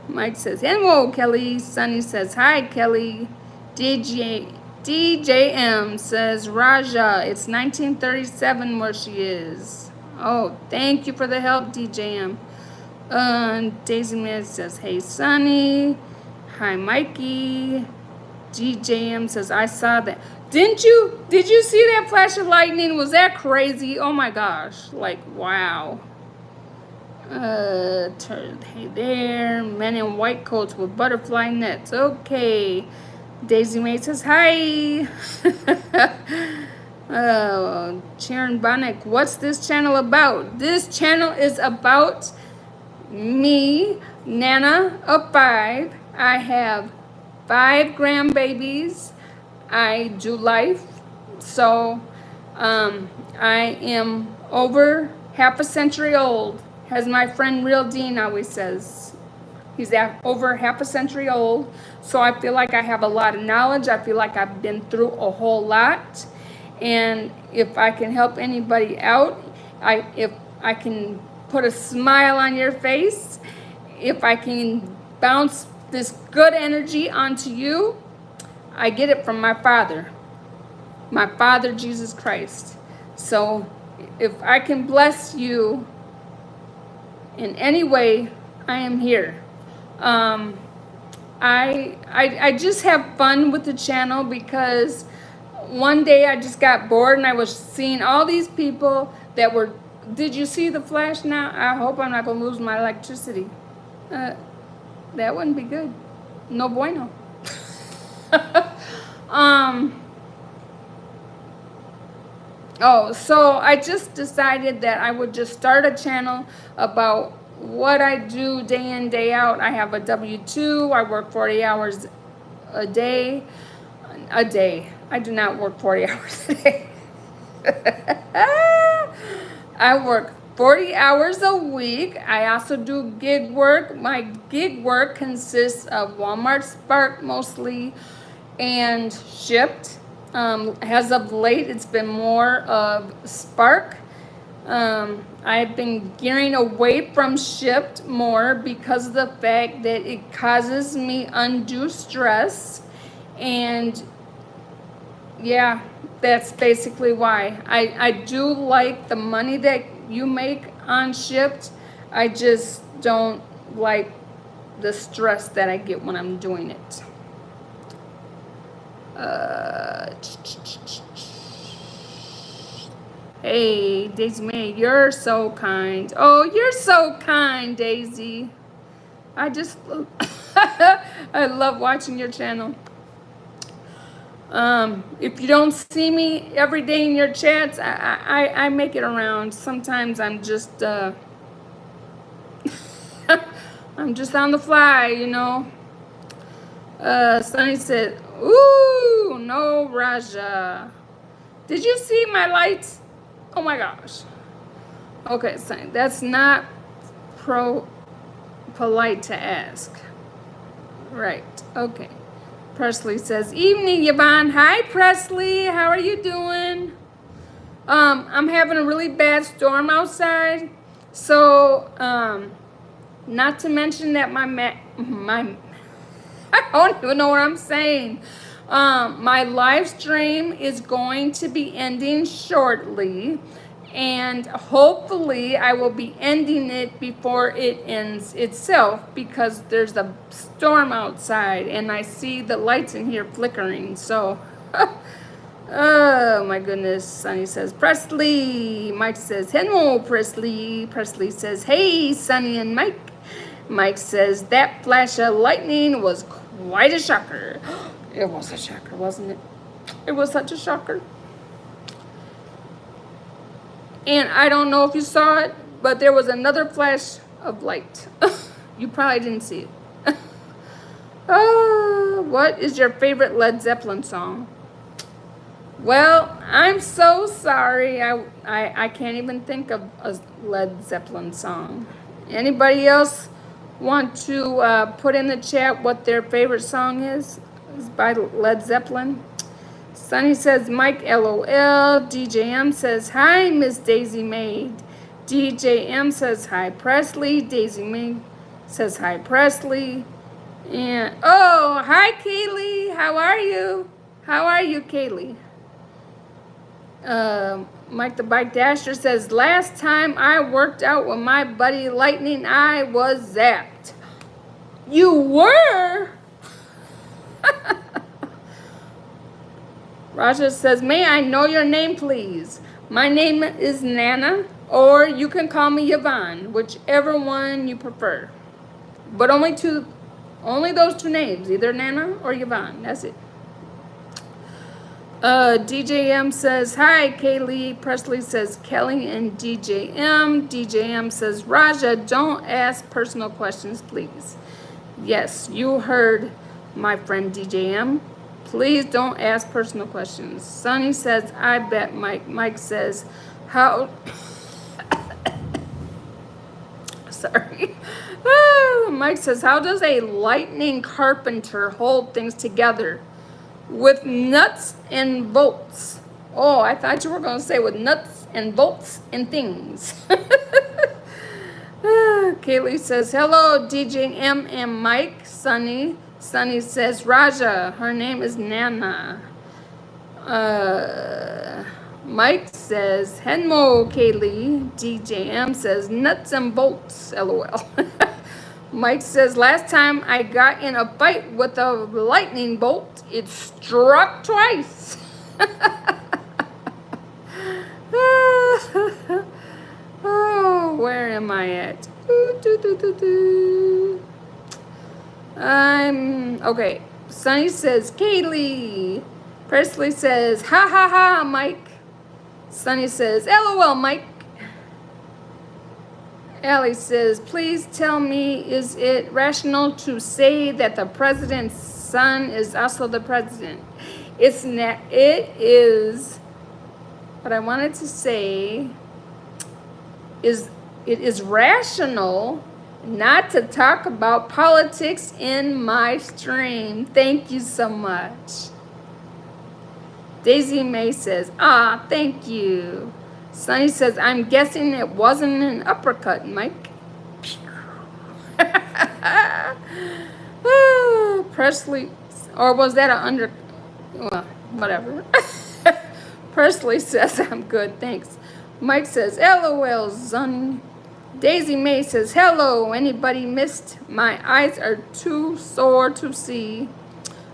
Mike says, hello, Kelly. Sunny says, hi, Kelly. DJM says, Raja, it's 1937 where she is. Oh, thank you for the help, DJM. Daisy May says, hey, Sunny. Hi, Mikey. DJM says, I saw that. Did you see that flash of lightning? Was that crazy? Oh my gosh. Like, wow. Hey there. Men in white coats with butterfly nets. Okay. Daisy May says, hi. Sharon Bonnick, what's this channel about? This channel is about me, Nana of 5. I have 5 grandbabies. I do life. So I am over half a century old, as my friend Real Dean always says. He's over half a century old. So I feel like I have a lot of knowledge. I feel like I've been through a whole lot. And if I can help anybody out, if I can put a smile on your face, if I can bounce this good energy onto you, I get it from my Father, Jesus Christ. So if I can bless you in any way, I am here. I just have fun with the channel because one day I just got bored and I was seeing all these people that were, did you see the flash now? I hope I'm not going to lose my electricity. That wouldn't be good. No bueno. So I just decided that I would just start a channel about what I do day in, day out. I have a W-2. I work 40 hours a day. I do not work 40 hours a day. I work 40 hours a week. I also do gig work. My gig work consists of Walmart Spark mostly and Shipped. As of late, it's been more of Spark. I've been gearing away from Shipped more because of the fact that it causes me undue stress. And yeah, that's basically why. I do like the money that you make on Shipped. I just don't like the stress that I get when I'm doing it. Hey, Daisy May, you're so kind. Oh, you're so kind, Daisy. I just, I love watching your channel. If you don't see me every day in your chats, I make it around. Sometimes I'm just, I'm just on the fly, you know. Sunny said, ooh, no, Raja. Did you see my lights? Oh my gosh. Okay, Sunny, that's not polite to ask. Right, okay. Presley says, evening, Yvonne. Hi, Presley. How are you doing? I'm having a really bad storm outside. So, not to mention that my I don't even know what I'm saying. My live stream is going to be ending shortly. And hopefully I will be ending it before it ends itself because there's a storm outside and I see the lights in here flickering. So, oh my goodness. Sunny says, Presley. Mike says, hello, Presley. Presley says, hey, Sunny and Mike. Mike says, that flash of lightning was quite a shocker. It was a shocker, wasn't it? It was such a shocker. And I don't know if you saw it, but there was another flash of light. You probably didn't see it. What is your favorite Led Zeppelin song? Well, I'm so sorry. I can't even think of a Led Zeppelin song. Anybody else want to put in the chat what their favorite song is? It's by Led Zeppelin. Sunny says, Mike, LOL. DJM says, hi, Miss Daisy Mae. DJM says, hi, Presley. Daisy Mae says, hi, Presley. And, oh, hi, Kaylee. How are you? How are you, Kaylee? Mike the Bike Dasher says, last time I worked out with my buddy Lightning, I was zapped. You were? Raja says, may I know your name, please? My name is Nana, or you can call me Yvonne, whichever one you prefer. But only those two names, either Nana or Yvonne. That's it. DJM says, hi, Kaylee. Presley says, Kelly and DJM. DJM says, Raja, don't ask personal questions, please. Yes, you heard my friend DJM. Please don't ask personal questions. Sunny says, I bet Mike. Mike says, how... Sorry. Mike says, how does a lightning carpenter hold things together? With nuts and bolts. Oh, I thought you were going to say with nuts and bolts and things. Kaylee says, hello, DJ M and Mike. Sunny says, Raja. Her name is Nana. Mike says, hello, Kaylee. DJ M says, nuts and bolts, LOL. Mike says, last time I got in a fight with a lightning bolt, it struck twice. Oh, where am I at? Okay. Sunny says, Kaylee. Presley says, ha ha ha, Mike. Sunny says, LOL, Mike. Allie says, please tell me, is it rational to say that the president's son is also the president? It is, what I wanted to say is, it is rational not to talk about politics in my stream. Thank you so much. Daisy Mae says, thank you. Sunny says, I'm guessing it wasn't an uppercut, Mike. Presley, or was that an well, whatever. Presley says, I'm good, thanks. Mike says, LOL, Sunny. Daisy Mae says, hello, anybody missed? My eyes are too sore to see.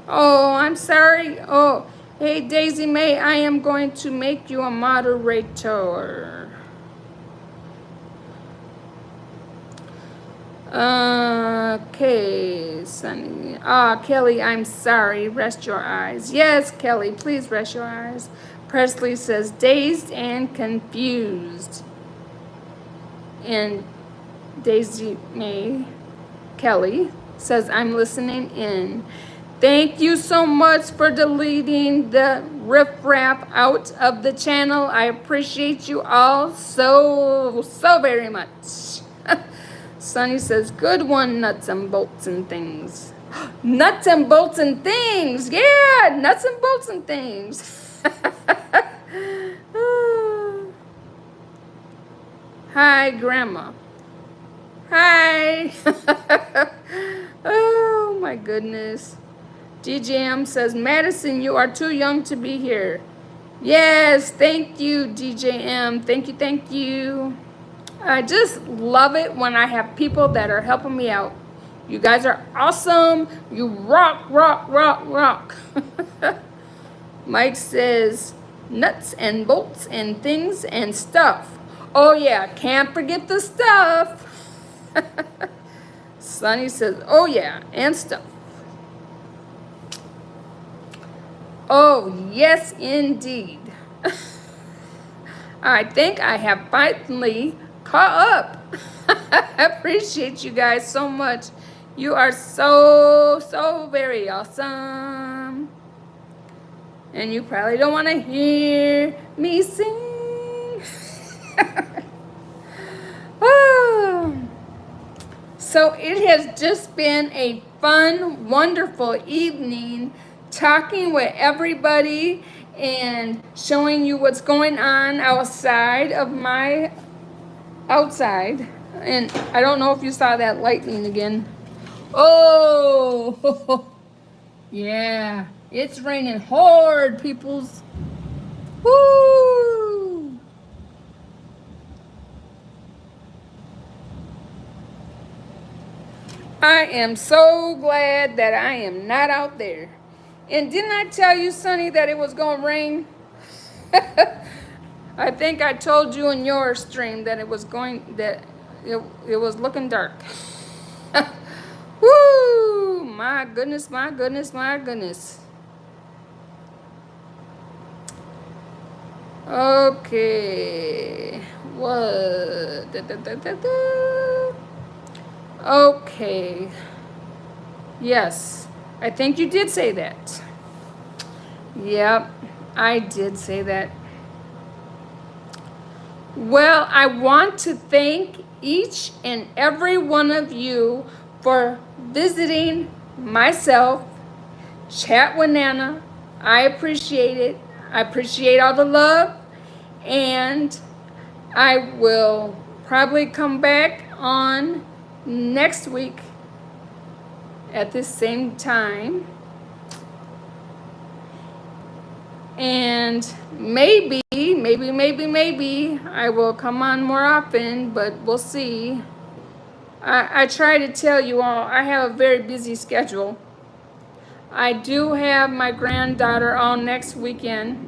Oh, I'm sorry. Oh, hey, Daisy Mae, I am going to make you a moderator. Okay, Sunny. Kelly, I'm sorry. Rest your eyes. Yes, Kelly, please rest your eyes. Presley says, dazed and confused. And Daisy Mae, Kelly, says, I'm listening in. Thank you so much for deleting the riffraff out of the channel. I appreciate you all so very much. Sunny says, good one, nuts and bolts and things. Nuts and bolts and things. Yeah, nuts and bolts and things. Hi, Grandma. Hi. Oh, my goodness. DJM says, Madison, you are too young to be here. Yes, thank you, DJM. Thank you. I just love it when I have people that are helping me out. You guys are awesome. You rock. Mike says, nuts and bolts and things and stuff. Oh, yeah, can't forget the stuff. Sunny says, oh, yeah, and stuff. Oh, yes, indeed. I think I have finally caught up. I appreciate you guys so much. You are so very awesome. And you probably don't want to hear me sing. Oh. So it has just been a fun, wonderful evening talking with everybody and showing you what's going on outside of my outside. And I don't know if you saw that lightning again. Oh, yeah, it's raining hard, peoples. Woo! I am so glad that I am not out there. And didn't I tell you, Sonny, that it was going to rain? I think I told you in your stream that it was looking dark. Woo! My goodness, my goodness, my goodness. Okay. What? Okay. Yes. I think you did say that. Yep. I did say that. Well, I want to thank each and every one of you for visiting myself, Chat with Nana. I appreciate it. I appreciate all the love. And I will probably come back on next week at the same time. And maybe I will come on more often, but we'll see. I try to tell you all, I have a very busy schedule. I do have my granddaughter on next weekend.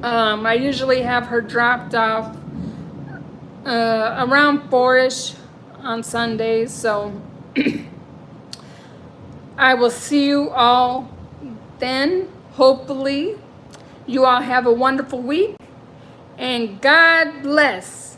I usually have her dropped off around 4-ish on Sundays, so I will see you all then. Hopefully, you all have a wonderful week, and God bless.